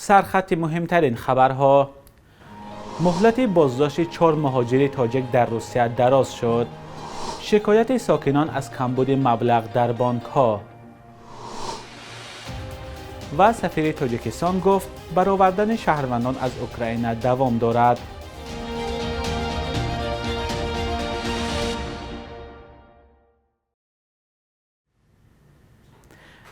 سرخط مهمترین خبرها: مهلت بازداشت 4 مهاجر تاجیک در روسیه دراز شد. شکایت ساکنان از کمبود مبلغ در بانک ها. و سفیر تاجیکستان گفت برآوردن شهروندان از اوکراین دوام دارد.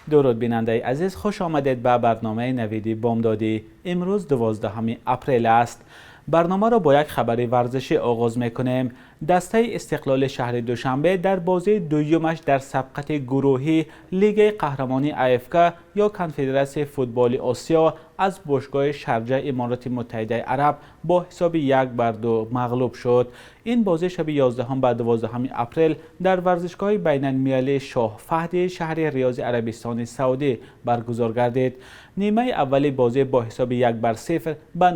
درود بیننده عزیز، خوش آمدید به برنامه نویدی بامدادی. امروز 12 اپریل است. برنامه را با یک خبر ورزشی آغاز میکنیم. دسته استقلال شهر دوشنبه در بازی دومش در سبقت گروهی لیگ قهرمانی آفریقا یا کنفدراسیون فوتبال آسیا از باشگاه شارجه امارات متحده عرب با حساب 1-2 مغلوب شد. این بازی شب 11 و 12 اپریل در ورزشگاه بین المللی شاه فهد شهر ریاض عربستان سعودی برگزار گردید. نیمه اول بازی با حساب 1-0 به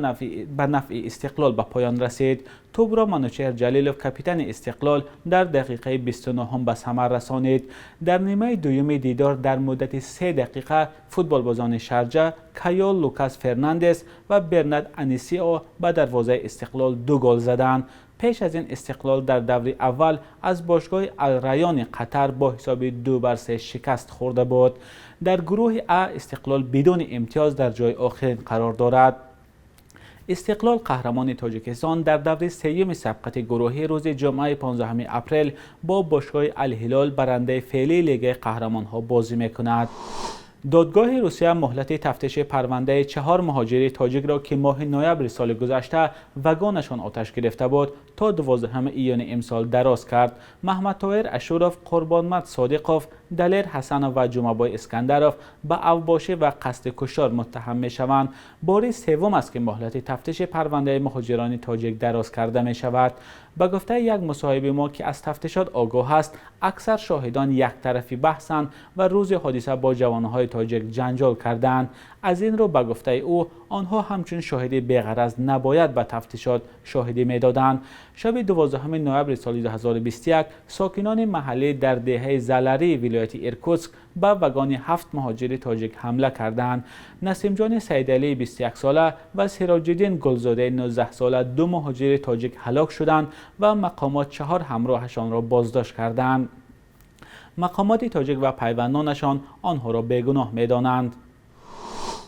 نفع استقلال به پایان رسید. توپ را منوچهر جلیلوف کاپیتان استقلال در دقیقه 29 به ثمر رسانید. در نیمه دوم دیدار در مدت 3 دقیقه فوتبالبازان شارجه کایول لوکاس فرناندز و برنارد انیسیو به دروازه استقلال 2 گل زدند. پیش از این استقلال در دور اول از باشگاه الریان قطر با حساب 2-3 شکست خورده بود. در گروه ا استقلال بدون امتیاز در جای آخرین قرار دارد. استقلال قهرمان تاجیکستان در دور سوم سبقت گروهی روز جمعه 15 اپریل با باشگاه الهلال برنده فعلی لیگ قهرمان‌ها بازی می‌کند. دادگاه روسیه مهلت تفتیش پرونده 4 مهاجر تاجیک را که ماه نوامبر سال گذشته وگانشان آتش گرفته بود تا 12 ایون امسال دراز کرد. محمد طاهر اشوروف، قربانمت صادقوف، دلیر حسن و جمعبای اسکندروف به اوباشی و قصد کشتار متهم می شوند. بار سوم است که مهلت تفتیش پرونده مهاجران تاجیک دراز کرده می شود. به گفته یک مصاحب ما که از تفتیشات آگاه است، اکثر شاهدان یک طرفی بحثند و روز حادثه با جوانهای تاجیک جنجال کردند. از این رو به گفته او آنها همچون شاهدی بی‌غرض نباید به تفتیشات شاهدی میدادند. شب 12 نوامبر سال 2021 ساکنان محلی در دهه زلری ولایت ایرکوتسک به وگان 7 مهاجر تاجیک حمله کردند. نسیم جان سیدعلی 21 ساله و سراج الدین گلزاده 19 ساله 2 مهاجر تاجیک هلاک شدند و مقامات 4 همراهشان را بازداشت کردند. مقامات تاجیک و پیوندانشان آنها را بیگناه می‌دانند.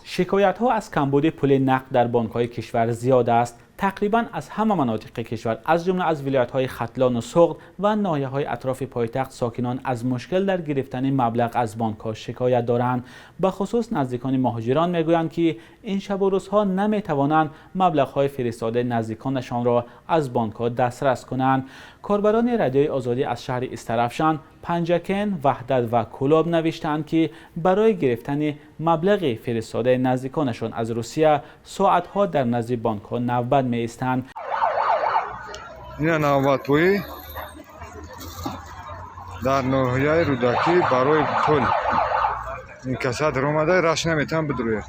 شکایت ها از کمبود پول نقد در بانک های کشور زیاد است. تقریبا از همه مناطق کشور از جمله از ولایت های ختلان و سغد و ناحیه های اطراف پایتخت ساکنان از مشکل در گرفتن مبلغ از بانک ها شکایت دارند. به خصوص نزدیکان مهاجران میگویند که این شب و روزها نمی توانند مبلغ های فرستاده نزدیکانشان را از بانک ها دسترس کنند. کاربران رادیوی آزادی از شهر استرافشان، پنجکن، وحدت و کلاب نوشتند که برای گرفتن مبلغ فرستاده نزدیکانشان از روسیه ساعتها در نزد بانک ها نوبت می ایستند. این نوبت‌های در ناحیه رودکی برای پول این کسات اومده راش نمیتونن بدروید.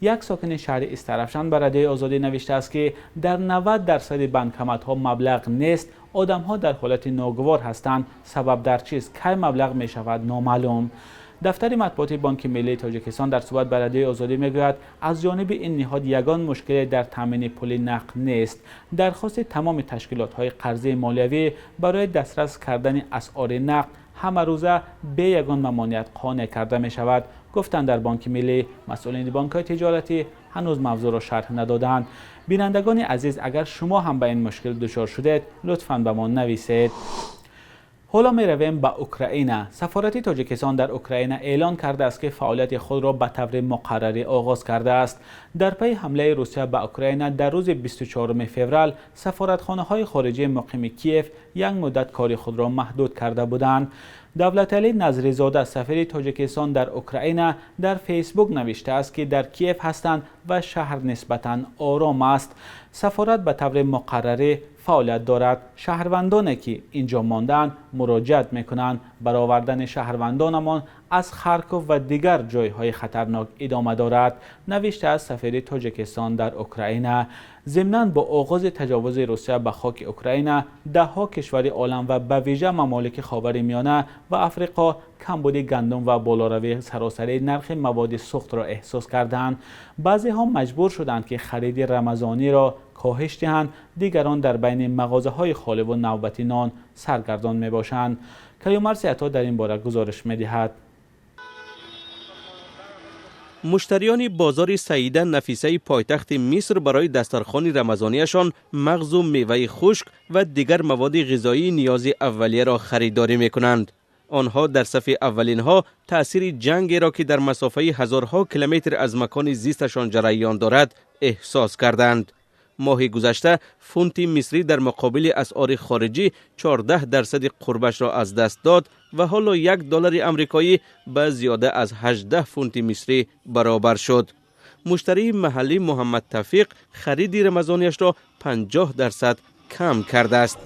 یک ساکن شهر استرافشان به رادیوی آزادی نوشته است که در 90% بانکمت‌ها مبلغ نیست. آدم‌ها در حالت ناگوار هستند. سبب در چیست؟ کی مبلغ می شود نامعلوم. دفتر مطبوعات بانک ملی تاجیکستان در صحبت به رادیوی آزادی میگوید از جانب این نهاد یگان مشکل در تامین پول نقد نیست. درخواست تمام تشکیلات‌های قرضه مالیوی برای دسترس کردن اسعار نقد همه روزه به یگان ممانعت قانع کرده می شود. گفتند در بانک ملی مسئولین بانک‌های تجارتی هنوز موضوع را شرح ندادند. بینندگان عزیز، اگر شما هم به این مشکل دچار شدید لطفاً به ما نویسید. حالا می رویم به اوکراین. سفارت تاجیکستان در اوکراین اعلان کرده است که فعالیت خود را به طور مقرری آغاز کرده است. در پی حمله روسیه به اوکراین در روز 24 فوریه سفارتخانه‌های خارجی مقیم کیف یک مدت کار خود را محدود کرده بودند. دولتعلی نظری‌زاده سفیر تاجیکستان در اوکراین در فیسبوک نوشته است که در کیف هستند و شهر نسبتاً آرام است. سفارت به طور مقرری فعالیت دارد. شهروندانی که اینجا ماندند مراجعت میکنند. برآوردن شهروندانمان از خارکوف و دیگر جایهای خطرناک ادامه دارد، نوشته از سفیر تاجیکستان در اوکراین. ضمناً با آغاز تجاوز روسیه به خاک اوکراین، دهها کشور عالم و به ویژه ممالک خاورمیانه و آفریقا کمبود گندم و بالاروی سراسری نرخ مواد سوخت را احساس کردند. بعضی ها مجبور شدند که خرید رمضانی را کاهش دهند، دیگران در بین مغازه‌های خالی و نوبتی نان سرگردان میباشند. کیومرث عطا در این باره گزارش می‌دهد. مشتریان بازار سیده نفیسه پایتخت مصر برای دسترخوان رمضانیشان مغز و میوه خشک و دیگر مواد غذایی نیاز اولیه را خریداری می‌کنند. آنها در صف اولین ها تأثیر جنگی را که در مسافه هزارها کیلومتر از مکان زیستشان جریان دارد احساس کردند. ماه گذشته فونت مصری در مقابل اسعار خارجی 14% قربش را از دست داد و حالا $1 امریکایی به زیاده از 18 فونت مصری برابر شد. مشتری محلی محمد توفیق خرید رمضانیش را 50% کم کرده است.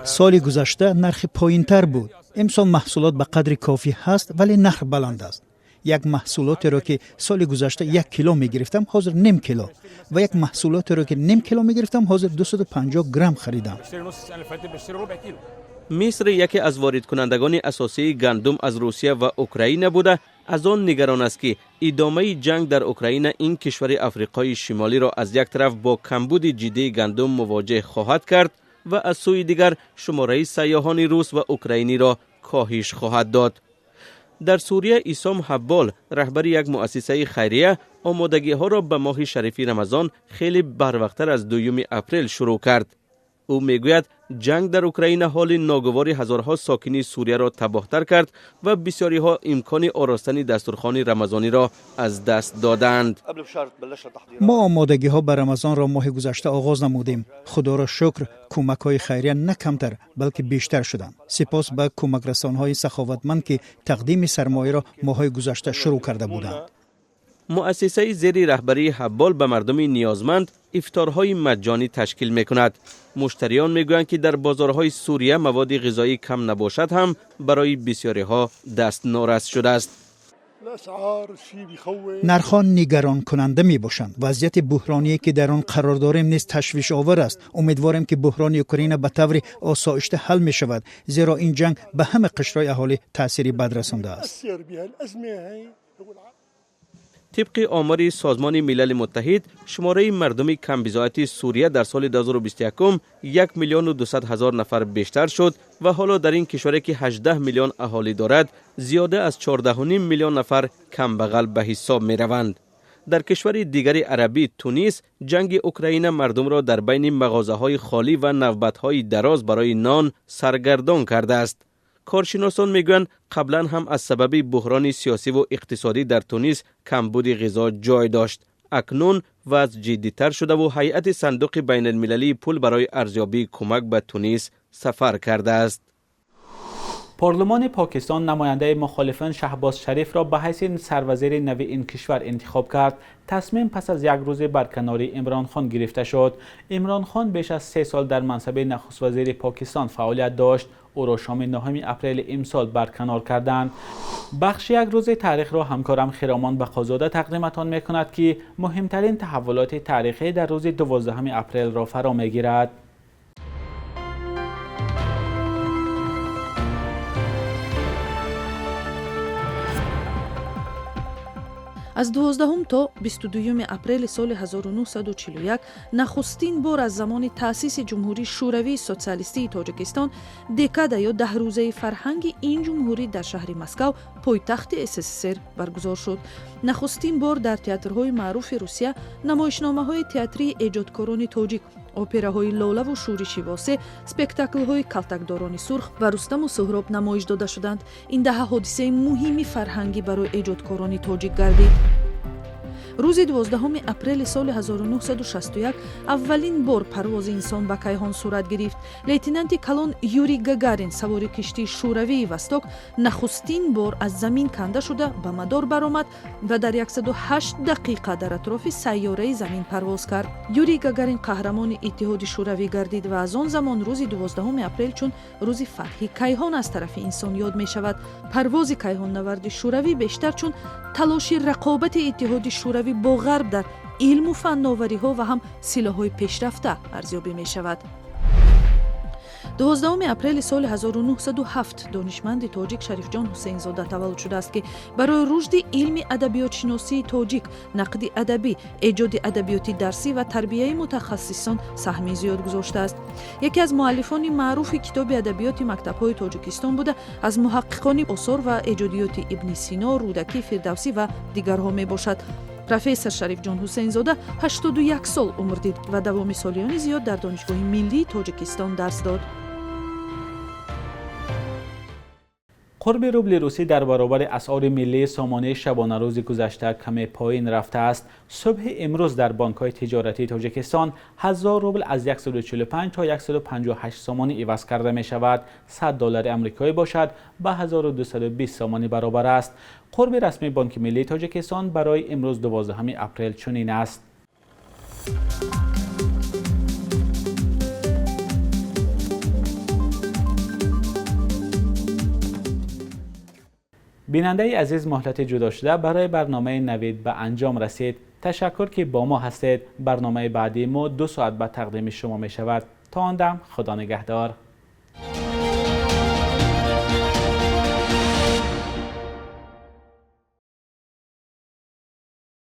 سال گذشته نرخ پایین‌تر بود. امسال محصولات به قدر کافی هست ولی نرخ بلند است. یک محصولاتی را که سال گذشته 1 کیلو می گرفتم حاضر نیم کیلو و یک محصولاتی را که نیم کیلو می گرفتم حاضر 250 گرم خریدم. مصر یکی از وارد کنندگان اساسی گندم از روسیه و اوکراین بوده. از آن نگران است که ادامه جنگ در اوکراین این کشور آفریقای شمالی را از یک طرف با کمبود جدی گندم مواجه خواهد کرد و از سوی دیگر شماره سیاحان روس و اوکراینی را کاهش خواهد داد. در سوریه ایسام حبال رهبر یک مؤسسه خیریه آمادگی ها را به ماه شریف رمضان خیلی بروقتر از 2 اپریل شروع کرد. او میگوید جنگ در اوکراین حال ناگوار هزارها ساکنی سوریه را تباهتر کرد و بسیاری ها امکان آراستن دسترخوان رمضانی را از دست دادند. ما آمادگی ها به رمضان را ماه گذشته آغاز نمودیم. خدا را شکر کمک های خیریه نه کمتر بلکه بیشتر شدند. سپاس به کمک رسان های سخاوتمند که تقدیم سرمایه را ماه گذشته شروع کرده بودند. مؤسسه زیر رهبری حبال به مردم نیازمند افطارهای مجانی تشکیل میکند. مشتریان میگویند که در بازارهای سوریه مواد غذایی کم نباشد هم برای بسیاری ها دست نارس شده است. نرخ‌ها نگران کننده می باشند. وضعیت بحرانی که در آن قرار داریم نیز تشویش آور است. امیدواریم که بحران اوکراین به طور آسایشته حل می شود، زیرا این جنگ به همه قشرهای اهالی تأثیری بد رسانده است. طبق آمار سازمان ملل متحد، شماره مردم کمبضاعت سوریه در سال 2021 1,200,000 نفر بیشتر شد و حالا در این کشوری که 18 میلیون اهالی دارد، زیاده از 14.5 میلیون نفر کم بغل به حساب می روند. در کشور دیگر عربی تونس، جنگ اوکراین مردم را در بین مغازه‌های خالی و نوبت‌های دراز برای نان سرگردان کرده است. کارشناسان میگویند قبلا هم از سبب بحران سیاسی و اقتصادی در تونس کمبود غذا جای داشت. اکنون وضع جدی‌تر شده و هیئت صندوق بین المللی پول برای ارزیابی کمک به تونس سفر کرده است. پارلمان پاکستان نماینده مخالفان شهباز شریف را به حیث سروزیر نو این کشور انتخاب کرد. تصمیم پس از 1 روز برکناری عمران خان گرفته شد. عمران خان بیش از 3 سال در منصب نخست وزیر پاکستان فعالیت داشت. او را شام 9 اپریل امسال برکنار کردند. بخش 1 روز تاریخ را همکارم خرامان بقازاده تقدیمتان میکند که مهمترین تحولات تاریخی در روز 12 اپریل را فرا میگیرد. از 12 تا 22 اپریل سال 1941 نخستین بار از زمان تأسیس جمهوری شوروی سوسیالیستی تاجیکستان دکاده یا 10 روزه فرهنگ این جمهوری در شهر مسکو پایتخت SSSR برگزار شد. نخستین بار در تئاترهای معروف روسیه نمایشنامه‌های تئاتری ایجادکاران تاجیک، اپراهای لاله و شورش واسه، اسپکتاکل‌های کلتکداران سرخ و رستم و سهراب نمایش داده شدند. این 10 حادثه مهمی فرهنگی برای ایجادکاران تاجیک گردید. روز 12 اپریل سال 1961 اولین بار پرواز انسان به کیهان صورت گرفت. لیتنانت کلون یوری گاگارین سوار کشتی شوروی وستوک نخستین بار از زمین کنده شده به مدار برآمد و در 108 دقیقه در اطراف سیاره زمین پرواز کرد. یوری گاگارین قهرمان اتحاد شوروی گردید و از آن زمان روز 12 اپریل چون روز فتح کیهان از طرف انسان یاد می شود. پرواز کیهان نورد شوروی بیشتر چون تلاش رقابت اتحاد شوروی با غرب در علم و فناوری ها و هم سلاح‌های پیشرفته ارزیابی می شود. 12 اپریل سال 1907 دانشمند تاجیک شریف جان حسین زاده تولد شده است که برای رشد علم ادبیات شناسی تاجیک، نقد ادبی، ایجاد ادبیات درسی و تربیت متخصصان سهم زیاد گذاشته است. یکی از مؤلفان معروف کتاب ادبیات مکتب‌های تاجیکستان بوده. از محققان آثار و ایجادیات ابن سینا، رودکی، فردوسی و دیگرها می باشد. پروفسور شریف جان حسین زاده 81 سال عمر دید و دوام سالیان زیاد در دانشگاه ملی تاجیکستان درس داد. قرب روبل روسی در برابر اسعار ملی سامانه شبانه روز گذشته کمی پایین رفته است. صبح امروز در بانک‌های تجارتی تاجیکستان 1000 روبل از 145 تا 158 سامانی عوض کرده می شود. 100 دلار آمریکایی باشد به 1220 سامانی برابر است. قرب رسمی بانک ملی تاجیکستان برای امروز 12 اپریل چنین است. بیننده عزیز، مهلت جدا شده برای برنامه نوید به انجام رسید. تشکر که با ما هستید. برنامه بعدی ما 2 ساعت بعد تقدیم شما می شود. تا آن دم خدا نگهدار.